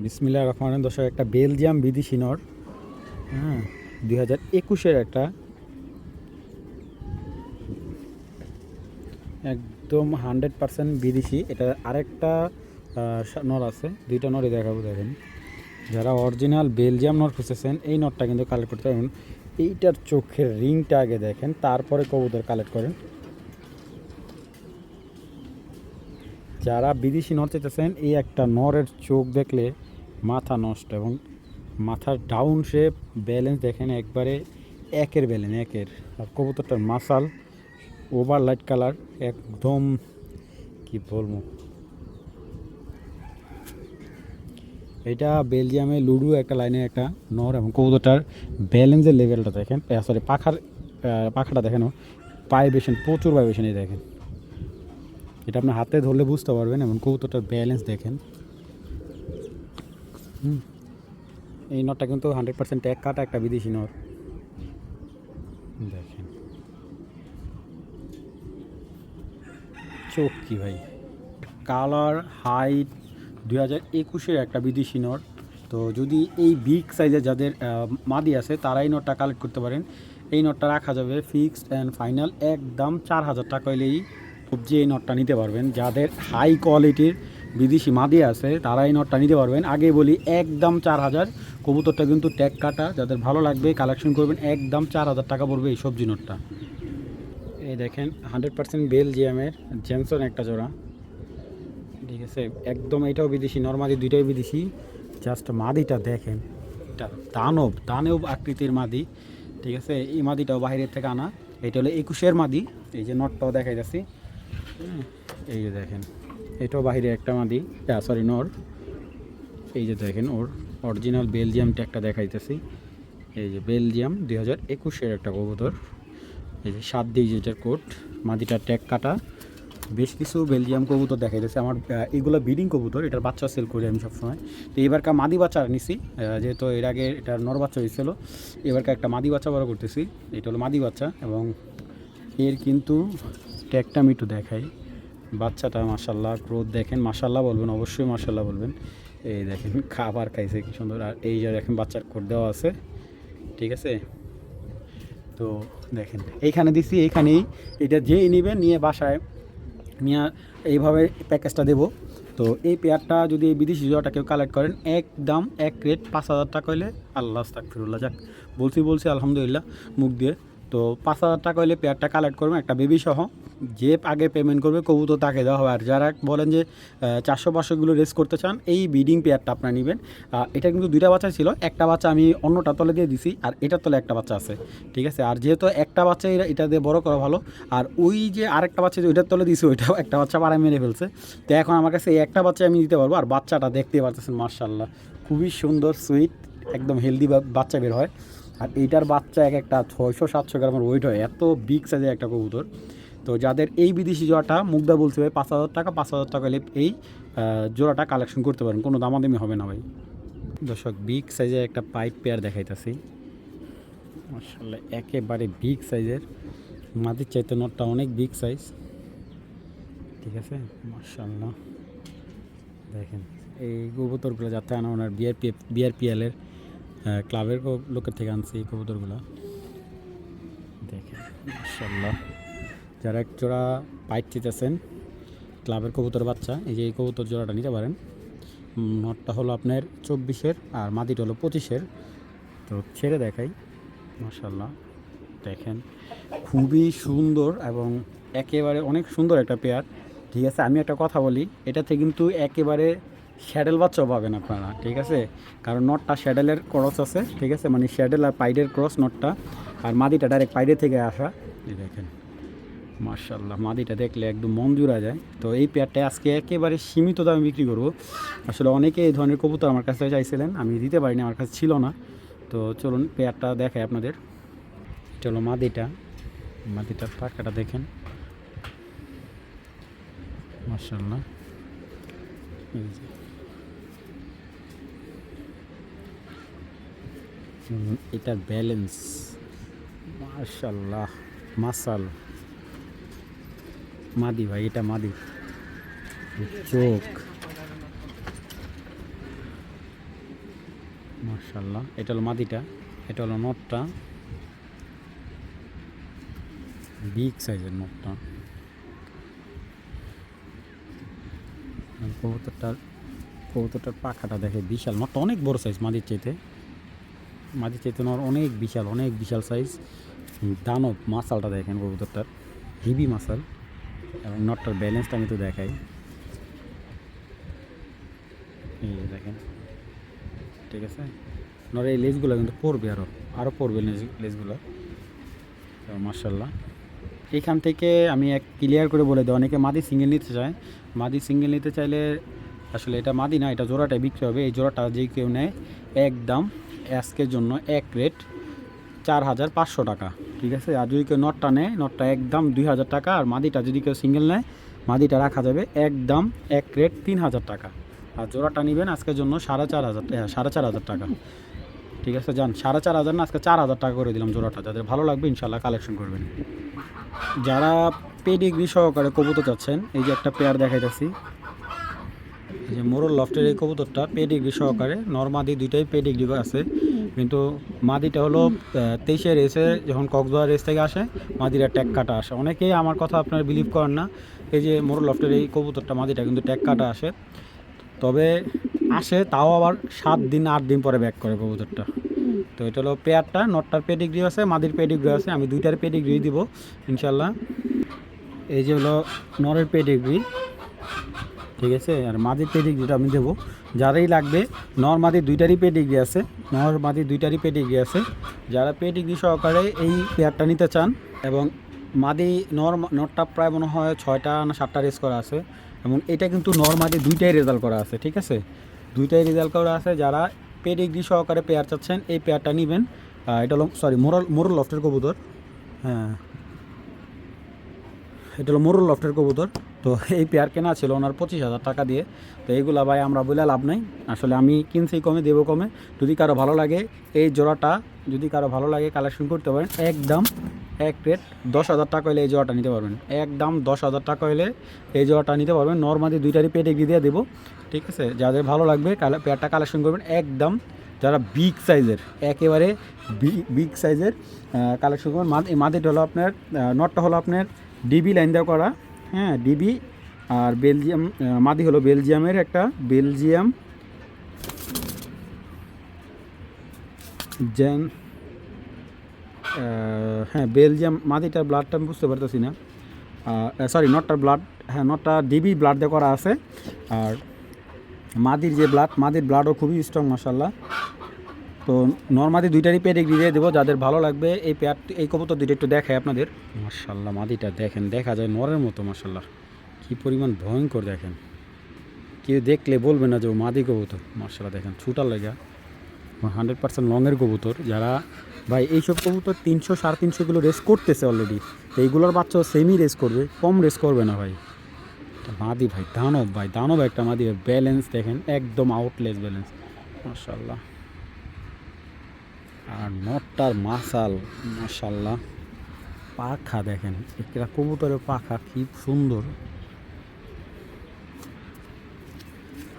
বিসমিল্লাহির রহমানির রহিম। দর্শক, একটা বেলজিয়াম বিদেশি নর, হ্যাঁ, 2021-এর একটা একদম 100% বিদেশি। এটা আরেকটা নর আছে, দুইটা নরই দেখাবো। দেখেন, যারা অরিজিনাল বেলজিয়াম নর খুঁজতেছেন এই নরটা কিন্তু কালেক্ট করতে পারবেন। এইটার চোখের রিংটা আগে দেখেন, তারপরে কবুতর কালেক্ট করেন। যারা বিদেশি নর চাইতেছেন, এই একটা নরের চোখ দেখলে মাথা নষ্ট, এবং মাথার ডাউন শেপ, ব্যালেন্স দেখেন একবারে একের ব্যালেন্স একের। আর কবুতরটার মাসাল, ওভার লাইট কালার, একদম কি বলবো। এটা বেলজিয়ামে লুডু একটা লাইনের একটা নর, এবং কবুতরটার ব্যালেন্সের লেভেলটা দেখেন, সরি পাখাটা দেখেন, ভাইব্রেশন, প্রচুর ভাইব্রেশন। এই দেখেন, এটা আপনার হাতে ধরলে বুঝতে পারবেন। এবং কবুতরটার ব্যালেন্স দেখেন। এই নটটা কিন্তু 100% ট্যাগ কাটা একটা বিদেশি নর। দেখেন চোখ কি ভাই, কালার, হাইট, 2021-এর একটা বিদেশি নর। তো যদি এই বিগ সাইজের যাদের মাদি আছে, তারা এই নটটা কালেক্ট করতে পারেন। এই নটটা রাখা যাবে ফিক্সড অ্যান্ড ফাইনাল একদম 4000 টাকা হলেই সবজি এই নটটা নিতে পারবেন। যাদের হাই কোয়ালিটির বিদেশি মাদি আছে, তারা এই নটটা নিতে পারবেন। আগে বলি, একদম 4000। কবুতরটা কিন্তু ট্যাগ কাটা, যাদের ভালো লাগবে কালেকশন করবেন। একদম 4000 টাকা পড়বে এই সবজি নটটা। এই দেখেন, 100% বেলজিয়ামের জেনসন একটা জোড়া, ঠিক আছে, একদম। এটাও বিদেশি, নর্মালি দুইটাই বিদেশি। জাস্ট মাদিটা দেখেন, এটা দানব আকৃতির মাদি, ঠিক আছে। এই মাদিটাও বাইরের থেকে আনা। এটা হলো 21-এর মাদি। এই যে নটটাও দেখাই যাচ্ছি, এই যে দেখেন, এটাও বাইরে একটা মাদি, সরি নর। এই যে দেখেন, ওর অরিজিনাল বেলজিয়াম ট্যাগটা দেখাইতেছি। এই যে বেলজিয়াম 2021-এর একটা কবুতর। এই যে 7 ডিজিটের কোড, মাদিটার ট্যাগ কাটা। বেশ কিছু বেলজিয়াম কবুতর দেখাইতেছে আমার। এইগুলো ব্রিডিং কবুতর, এটার বাচ্চা সেল করি আমি সবসময়। তো এবারকার মাদি বাচ্চা নিছি, যেহেতু এর আগে এটার নর বাচ্চা হয়েছিল। এবারকার একটা মাদি বাচ্চা বড় করতেছি। এটা হলো মাদি বাচ্চা, এবং এর কিন্তু ট্যাগটা আমি একটু দেখাই। বাচ্চাটা মাশাল্লাহ, গ্রোথ দেখেন, মাশাল্লাহ বলবেন, অবশ্যই মাশাল্লাহ বলবেন। এই দেখেন, খাবার খাইছে কি সুন্দর। আর এই যে দেখেন, বাচ্চার কোড দেওয়া আছে, ঠিক আছে। তো দেখেন, এইখানে দিছি, এইখানেই এটা যেই নেবেন নিয়ে বাসায় নিয়ে এইভাবে প্যাকেজটা দেবো। তো এই পেয়ারটা যদি এই বিদেশি জোড়াটা কেউ কালেক্ট করেন, একদম এক রেট 5000 টাকা হলে, আল্লাহ আস্তাগফিরুল্লাহ, যাক বলছি আলহামদুলিল্লাহ মুখ দিয়ে। তো 5000 টাকা হলে পেয়ারটা কালেক্ট করবেন, একটা বেবি সহ। যে আগে পেমেন্ট করবে কবুতর তাকে দেওয়া হবে। আর যারা বলেন যে 400-500গুলো রেস করতে চান, এই ব্রিডিং পেয়ারটা আপনারা নেবেন। এটা কিন্তু দুইটা বাচ্চা ছিল, একটা বাচ্চা আমি অন্যটা তলে দিয়ে দিছি, আর এটার তলে একটা বাচ্চা আছে, ঠিক আছে। আর যেহেতু একটা বাচ্চা এটা দিয়ে বড় করা ভালো, আর ওই যে আরেকটা বাচ্চা যে ওইটার তলে দিছি, ওইটাও একটা বাচ্চা পাড়ায় মেরে ফেলছে। তো এখন আমার কাছে এই একটা বাচ্চা আমি দিতে পারবো। আর বাচ্চাটা দেখতে পারতেছেন, মার্শাল্লাহ, খুবই সুন্দর, সুইট, একদম হেলদি বাচ্চা বের হয়। আর এইটার বাচ্চা এক একটা 600-700 গ্রামের ওয়েট হয়, এত বিগ সাইজের একটা কবুতর। তো যাদের এই বিদেশি জোড়াটা, মুগ্ধা বলছে ভাই 5000 টাকা হলে এই জোড়াটা কালেকশন করতে পারেন, কোনো দামাদামি হবে না ভাই। দর্শক, বিগ সাইজের একটা পাইপ পেয়ার দেখাইতেছি, মাশাআল্লাহ, একেবারে বিগ সাইজের। মাদির চাইতে নটটা অনেক বিগ সাইজ, ঠিক আছে, মাশাআল্লাহ। দেখেন, এই কবুতরগুলো যাতে আনা ওনার বিআরপিএলের ক্লাবের লোকের থেকে আনছি এই কবুতরগুলো। দেখেন মাশাআল্লাহ, যারা এক জোড়া পাইপ চেতেছেন ক্লাবের কবুতর বাচ্চা, এই যে এই কবুতর জোড়াটা নিতে পারেন। নটটা হলো আপনার 24-এর, আর মাদিটা হলো 25-এর। তো ছেড়ে দেখাই, মাশাআল্লাহ, দেখেন খুবই সুন্দর, এবং একেবারে অনেক সুন্দর একটা পেয়ার, ঠিক আছে। আমি একটা কথা বলি, এটাতে কিন্তু একেবারে শ্যাডেল বাচ্চাও পাবেন আপনারা, ঠিক আছে। কারণ নটটা শ্যাডেলের ক্রস আছে, ঠিক আছে, মানে শ্যাডেল আর পাইডের ক্রস নটটা। আর মাদিটা ডাইরেক্ট পাইডের থেকে আসা। এই দেখেন, মার্শাল্লাহ, মাদিটা দেখলে একদম মন জুড়া যায়। তো এই পেয়ারটা আজকে একেবারে সীমিত দামে বিক্রি করব। আসলে অনেকে এই ধরনের কবুতর আমার কাছে চাইছিলেন, আমি দিতে পারিনি, আমার কাছে ছিল না। তো চলুন পেয়ারটা দেখাই আপনাদের। এটা হলো মাদিটার পাখাটা দেখেন, মার্শাল্লাহ। এই যে এটার ব্যালেন্স, মার্শাল্লাহ, মাসাল, মাদি ভাই, এটা মাদি, চোখ, মাশাআল্লাহ। এটা হলো মাদিটা, এটা হলো নটটা, বিগ সাইজের নটটা। কবুতরটার পাখাটা দেখে বিশাল, নটটা অনেক বড় সাইজ মাদির চাইতে নর অনেক বিশাল সাইজ। দানব মাসালটা দেখেন কবুতরটার, হেভি মাসাল। এবং নটটার ব্যালেন্সটা আমি তো দেখাই, এই দেখেন, ঠিক আছে। নর এই লেজগুলো কিন্তু পড়বে, আরও পড়বে লেজগুলো, মাশাআল্লাহ। এখান থেকে আমি এক ক্লিয়ার করে বলে দিই, অনেকে মাদি সিঙ্গেল নিতে চায়। মাদি সিঙ্গেল নিতে চাইলে আসলে এটা মাদি না, এটা জোড়াটাই বিক্রি হবে। এই জোড়াটা যে কেউ নেয় একদম আজকের জন্য এক রেট 4,500 টাকা, ঠিক আছে। আর যদি কেউ নটটা নেয়, নটটা একদম 2,000 টাকা। আর মাদিটা যদি কেউ সিঙ্গেল নেয়, মাদিটা রাখা যাবে একদম এক রেট 3,000 টাকা। আর জোড়াটা নেবেন আজকের জন্য 4,500 টাকা, ঠিক আছে। যান 4,500 না, আজকে 4,000 টাকা করে দিলাম জোড়াটা। যাদের ভালো লাগবে ইনশাল্লাহ কালেকশন করবেন। যারা পেডিগ্রি সহকারে কবুতর চাচ্ছেন, এই যে একটা পেয়ার দেখাইতেছি, এই যে মোরল লফটের এই কবুতরটা পেডিগ্রি সহকারে, নরমাদি দুইটাই পেডিগ্রি আছে। কিন্তু মাদিটা হলো 23-এর রেসে, যখন কক্সবাজার রেস থেকে আসে, মাদিরা ট্যাগ কাটা আসে। অনেকেই আমার কথা আপনারা বিলিভ করেন না। এই যে মোরল লফটের এই কবুতরটা মাদিটা কিন্তু ট্যাগ কাটা আসে, তবে আসে তাও আবার 7 দিন 8 দিন পরে ব্যাক করে কবুতরটা। তো এটা হলো পেয়ারটা, নটটার পেডিগ্রি আছে, মাদির পেডিগ্রি আছে। আমি দুইটার পেডিগ্রি দিব ইনশাল্লাহ। এই যে হলো নরের পেডিগ্রি, ঠিক আছে। আর মাদির পেডিগ্রিটা আমি দেবো, যারাই লাগবে। নর মাদির দুইটারই পেডিগ্রি আছে, যারা পেডিগ্রি সহকারে এই পেয়ারটা নিতে চান। এবং মাদি নরটা প্রায় মনে হয় 6টা না 7টা রেস করা আছে। এবং এটা কিন্তু নর মাদি দুইটাই রেজাল্ট করা আছে, ঠিক আছে, দুইটাই রেজাল্ট করা আছে। যারা পেডিগ্রি সহকারে পেয়ার চাচ্ছেন এই পেয়ারটা নেবেন। এটা হলো মোরল লফটের কবুতর, হ্যাঁ, এটা হলো মোরল লফটের কবুতর। তো এই পেয়ার কেনা ছিল ওনার 25,000 টাকা দিয়ে। তো এইগুলা ভাই আমরা বলে লাভ নাই, আসলে আমি কিনছি কমে, দেবো কমে। যদি কারো ভালো লাগে এই জোড়াটা, যদি কারো ভালো লাগে কালেকশন করতে পারেন। একদম এক রেট 10,000 টাকা হলে এই জোড়াটা নিতে পারবেন, একদম 10,000 টাকা হলে এই জোড়াটা নিতে পারবেন। নরমাদি দুইটারই পেডিগ্রি দিয়ে দেবো, ঠিক আছে। যাদের ভালো লাগবে পেয়ারটা কালেকশন করবেন একদম। যারা বিগ সাইজের, একেবারে বিগ সাইজের কালেকশন করবেন। মাদিটা হলো আপনার, নটটা হলো আপনার ডিবি লাইন দেওয়া করা, হ্যাঁ, ডিবি। আর বেলজিয়াম মাদি হলো বেলজিয়ামের একটা বেলজিয়াম জেন, হ্যাঁ বেলজিয়াম। মাদিটার ব্লাডটা আমি বুঝতে পারতেছি না, সরি নটটার ব্লাড, হ্যাঁ নটটা ডিবি ব্লাড দিয়ে করা আছে। আর মাদির যে মাদির ব্লাডও খুবই স্ট্রং মাশাআল্লাহ। তো নরমাদি দুইটারই পেডিগ্রি দিয়ে দেবো। যাদের ভালো লাগবে এই কবুতর দুইটা একটু দেখায় আপনাদের। মাশাআল্লাহ মাদিটা দেখেন, দেখা যায় নরের মতো মাশাআল্লাহ, কী পরিমাণ ভয়ঙ্কর দেখেন। কেউ দেখলে বলবে না যে ও মাদি কবুতর। মাশাআল্লাহ দেখেন, ছুটার লাগা 100% লংয়ের কবুতর। যারা ভাই এইসব কবুতর 300-350 কিলো রেস করতেছে অলরেডি, তো এইগুলোর বাচ্চাও সেমই রেস করবে, কম রেস করবে না ভাই। মাদি ভাই দানব একটা মাদি। ব্যালেন্স দেখেন একদম আউটলেস ব্যালেন্স মাশাআল্লাহ। আর নটটার মাসাল মাশাআল্লাহ, পাখা দেখেন, একটা কবুতরের পাখা কি সুন্দর।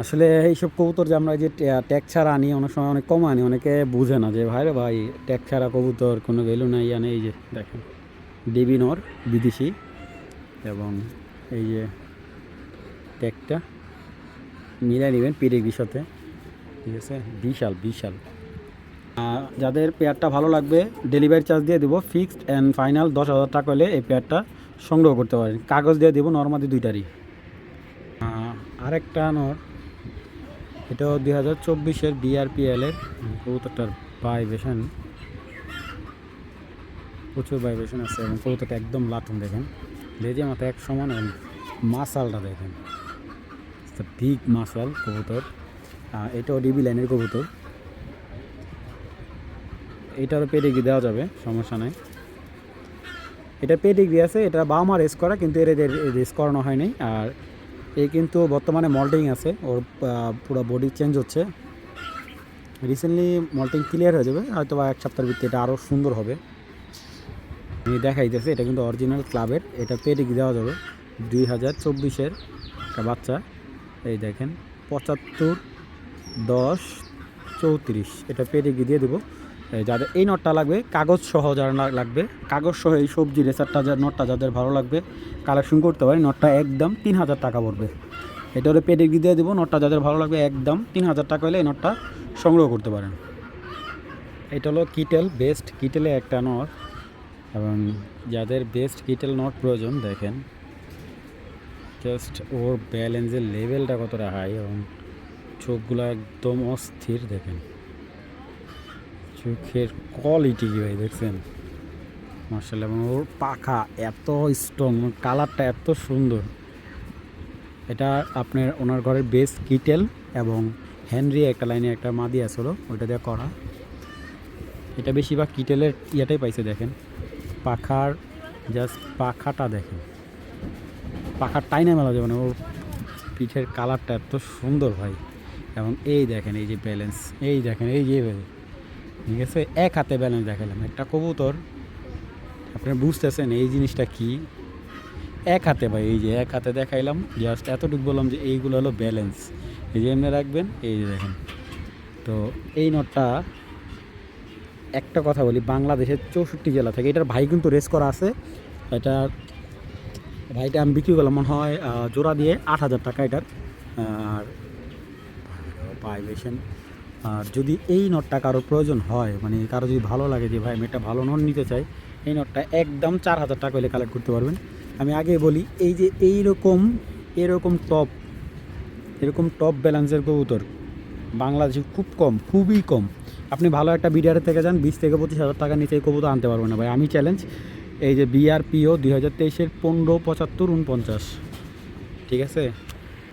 আসলে এইসব কবুতর যে আমরা যে ট্যাগ ছাড়া আনি, অনেক সময় অনেক কম আনি, অনেকে বুঝে না যে ভাই ট্যাগ ছাড়া কবুতর কোনো ভ্যালু নাই। আনে এই যে দেখেন ডিবি নর বিদেশি, এবং এই যে ট্যাগটা মিলাই নেবেন পেডিগ্রির সাথে, ঠিক আছে। বিশাল। যাদের পেয়ারটা ভালো লাগবে ডেলিভারি চার্জ দিয়ে দেবো, ফিক্সড অ্যান্ড ফাইনাল 10,000 টাকা হলে এই পেয়ারটা সংগ্রহ করতে পারেন। কাগজ দিয়ে দেবো নরমাদি দুইটারই। আরেকটা নর, এটাও 2024-এর BRPL-এর কবুতরটার ভাইব্রেশন, প্রচুর ভাইব্রেশন আছে। এবং কবুতরটা একদম লাটুন দেখেন, লেজে মাথা এক সমান। এবং মাসালটা দেখেন, বিগ মাসাল কবুতর। এটাও ডিবি লাইনের কবুতর, এটারও পেডিগ্রি দেওয়া যাবে, সমস্যা নাই। এটা পেডিগ্রি আছে, এটা বাবা মা রেস করা, কিন্তু এদের রেস করানো হয়নি। আর এই কিন্তু বর্তমানে মল্টিং আছে, ওর পুরো বডি চেঞ্জ হচ্ছে। রিসেন্টলি মল্টিং ক্লিয়ার হয়ে যাবে, হয়তো বা 1 সপ্তাহের ভিত্তিতে এটা আরও সুন্দর হবে। আমি দেখাইতেছি, এটা কিন্তু অরিজিনাল ক্লাবের, এটা পেডিগ্রি দেওয়া যাবে। 2024-এর একটা বাচ্চা, এই দেখেন 75-10 34, এটা পেডিগ্রি দিয়ে দেবো। যাদের এই নটটা লাগবে কাগজ সহ, যারা লাগবে কাগজ সহ এই সবজি রেসারটা, যার নটটা যাদের ভালো লাগবে কালেকশন করতে পারে। নটটা একদম 3000 টাকা পড়বে। এটা হলে পেডিগ্রি দিয়ে দেবো। নটটা যাদের ভালো লাগবে একদম 3000 টাকা হলে এই নটটা সংগ্রহ করতে পারেন। এটা হলো কিটেল, বেস্ট কিটেলে একটা নট, এবং যাদের বেস্ট কিটেল নট প্রয়োজন দেখেন জাস্ট ওর ব্যালেন্সের লেভেলটা কতটা হাই, এবং চোখগুলো একদম অস্থির। দেখেন চোখের কোয়ালিটি কী ভাই, দেখছেন মার্শাল্লাহ। এবং ওর পাখা এত স্ট্রং, কালারটা এত সুন্দর। এটা আপনার ওনার ঘরের বেস্ট কিটেল, এবং হেনরি একটা লাইনে একটা মাদি আসলো ওইটা দিয়ে করা। এটা বেশিরভাগ কিটেলের ইয়েটাই পাইছে। দেখেন পাখার, জাস্ট পাখাটা দেখেন, পাখার টাইনে মেলা যাবে না। ওর পিঠের কালারটা এত সুন্দর ভাই। এবং এই দেখেন এই যে ব্যালেন্স, এই দেখেন এই যে ঠিক আছে, এক হাতে ব্যালেন্স দেখালাম। একটা কবুতর আপনি বুঝতেছেন এই জিনিসটা কি, এক হাতে ভাই, এই যে এক হাতে দেখাইলাম, জাস্ট এতটুকু বললাম যে এইগুলো হলো ব্যালেন্স। এই যে এমনি রাখবেন, এই যে দেখেন। তো এই নটটা একটা কথা বলি, বাংলাদেশের 64 জেলা থেকে এটার ভাই কিন্তু রেস করা আছে। এটা ভাইটা আমি বিক্রি করলাম মনে হয় জোড়া দিয়ে 8000 টাকা এটার। আর পাইবেশন, আর যদি এই নটটা কারোর প্রয়োজন হয়, মানে কারো যদি ভালো লাগে যে ভাই আমি একটা ভালো নট নিতে চাই, এই নটটা একদম 4000 টাকা হলে কালেক্ট করতে পারবেন। আমি আগে বলি এই যে এরকম টপ ব্যালেন্সের কবুতর বাংলাদেশে খুব কম, খুবই কম। আপনি ভালো একটা বিডিআর থেকে যান 20 থেকে 25 হাজার টাকা নিচে এই কবুতর আনতে পারবেন না ভাই, আমি চ্যালেঞ্জ। এই যে বিআরপিও 2023-এর 15, 75, 49, ঠিক আছে।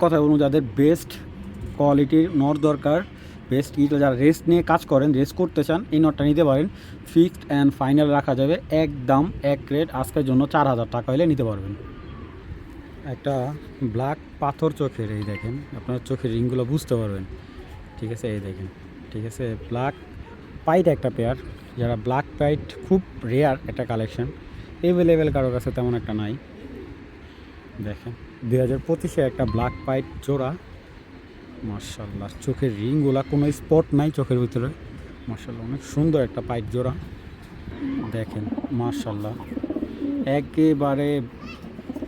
কথা বলুন, যাদের বেস্ট কোয়ালিটির নট দরকার, বেস্ট কিটেল, যারা রেস্ট নিয়ে কাজ করেন, রেস্ট করতে চান, এই নটটা নিতে পারেন। ফিক্সড অ্যান্ড ফাইনাল রাখা যাবে একদম এক রেট আজকের জন্য 4000 টাকা হলে নিতে পারবেন। একটা ব্ল্যাক পাথর চোখের, এই দেখেন আপনার চোখের রিংগুলো বুঝতে পারবেন, ঠিক আছে। এই দেখেন, ঠিক আছে, ব্ল্যাক পাইট একটা পেয়ার। যারা ব্ল্যাক পাইট খুব রেয়ার একটা কালেকশন, অ্যাভেলেবেল কারোর কাছে তেমন একটা নাই। দেখেন 2025-এ একটা ব্ল্যাক পাইট জোড়া, মার্শাল্লাহ। চোখের রিংগুলা কোনো স্পট নাই চোখের ভিতরে, মার্শাল্লাহ অনেক সুন্দর একটা পাইট জোড়া। দেখেন মার্শাল্লাহ একেবারে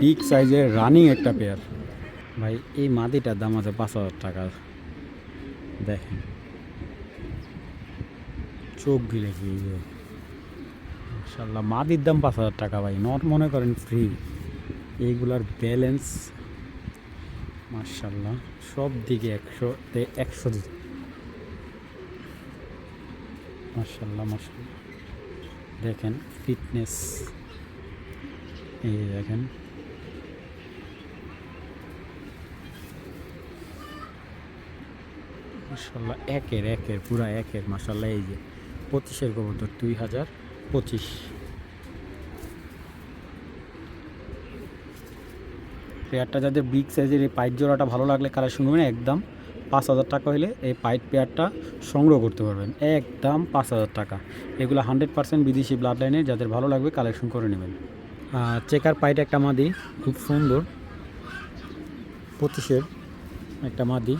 বিগ সাইজের রানিং একটা পেয়ার ভাই। এই মাদিটার দাম আছে 5000 টাকা। দেখেন চোখ গিলে কি মাশাআল্লাহ, মাদির দাম 5000 টাকা ভাই, নট মনে করেন ফ্রি। এইগুলার ব্যালেন্স মাশাআল্লাহ সব দিকে 100-তে 100 দিতে, মাশাআল্লাহ মাশাআল্লাহ। দেখেন ফিটনেস, এই দেখেন মাশাআল্লাহ একের পুরা একের মাশাআল্লাহ। এই যে 25-এর কবুতর 2025। পেয়ারটা যাদের বিগ সাইজের এই পাইট জোড়াটা ভালো লাগলে কালেকশন করবেন, একদম 5000 টাকা হলে এই পাইট পেয়ারটা সংগ্রহ করতে পারবেন, একদম 5000 টাকা। এগুলো 100% বিদেশি ব্লাড লাইনের, যাদের ভালো লাগবে কালেকশন করে নেবেন। চেকার পাইট একটা মাদি খুব সুন্দর, 25-এর একটা মাদি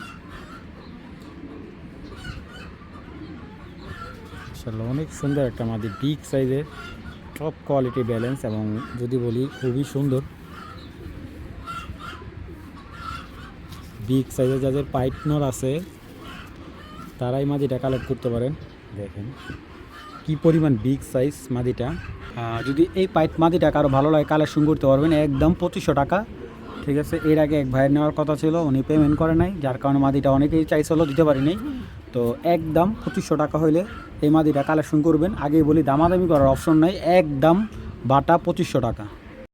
মাশাআল্লাহ, অনেক সুন্দর একটা মাদি, বিগ সাইজের, টপ কোয়ালিটি ব্যালেন্স, এবং যদি বলি খুবই সুন্দর। বিগ সাইজের যাদের পাইট নর আছে তারাই মাদিটা কালেক্ট করতে পারেন। দেখেন কি পরিমাণ বিগ সাইজ মাদিটা। যদি এই পাইট মাদিটা কারো ভালো লাগে কালেকশন করতে পারবেন, একদম 2500 টাকা, ঠিক আছে। এর আগে এক ভাইয়ের নেওয়ার কথা ছিল, উনি পেমেন্ট করে নাই, যার কারণে মাদিটা অনেকেই চাইছিল, দিতে পারি নাই। তো একদম 2500 টাকা হইলে এই মাদিটা কালেকশন করবেন। আগেই বলি দামাদামি করার অপশন নাই, একদম বাটা 2500 টাকা।